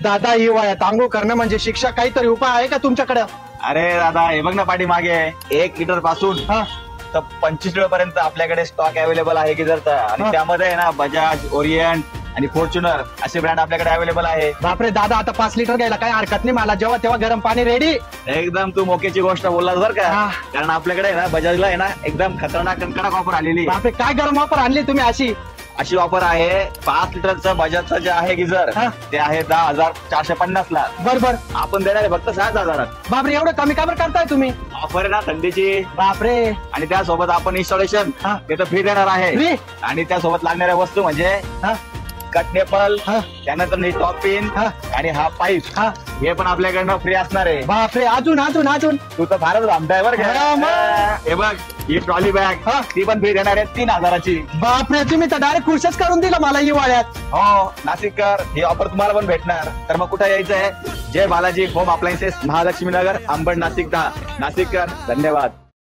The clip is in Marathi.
दादा ही वयात आंघोळ करणं म्हणजे शिक्षा, काहीतरी उपाय आहे का तुमच्याकडे? अरे दादा हे बघ ना पाठीमागे 1 लिटर पासून तर 25 लिटर पर्यंत आपल्याकडे स्टॉक अवेलेबल आहे गिझरचा. आणि त्यामध्ये आहे ना बजाज, ओरिएंट आणि फॉर्च्युनर असे ब्रँड आपल्याकडे अवेलेबल आहे. बापरे दादा, आता 5 लिटर घ्यायला काही हरकत नाही मला, जेव्हा तेव्हा गरम पाणी रेडी. एकदम तू मोक्याची गोष्ट बोललास बरं का. कारण आपल्याकडे आहे ना बजाजला आहे ना एकदम खतरनाक कडक ऑफर आलेली. बापरे काय गरम ऑफर आणली तुम्ही अशी ऑफर आहे. 5 लिटरचं बजाजचं जे आहे गिझर ते आहे 10,450 ला. बरोबर. आपण देणार आहे फक्त 7,000. बापरे एवढं कमी का बरं करताय तुम्ही? ऑफर आहे ना थंडीची. बापरे. आणि त्यासोबत आपण इन्स्टॉलेशन ते तर फ्री देणार आहे. आणि त्यासोबत लागणाऱ्या वस्तू म्हणजे कट नेपल, त्यानंतर टॉप पिन आणि हा पाईप हे पण आपल्याकडनं फ्री असणार आहे. बापरे अजून अजून अजून तू तर फारच भामताय बरं का. हे बघ ही ट्रॉली बॅग ती पण फ्री देणार आहे 3,000ची. बापरे तुम्ही तर डायरेक्ट खुशच करून दिलं मला हिवाळ्यात. हो नाशिककर, ही ऑफर तुम्हाला पण भेटणार. तर मग कुठे यायचं आहे? जय बालाजी होम अप्लायन्सेस, महालक्ष्मी नगर, अंबड, नाशिक 10. नाशिककर धन्यवाद.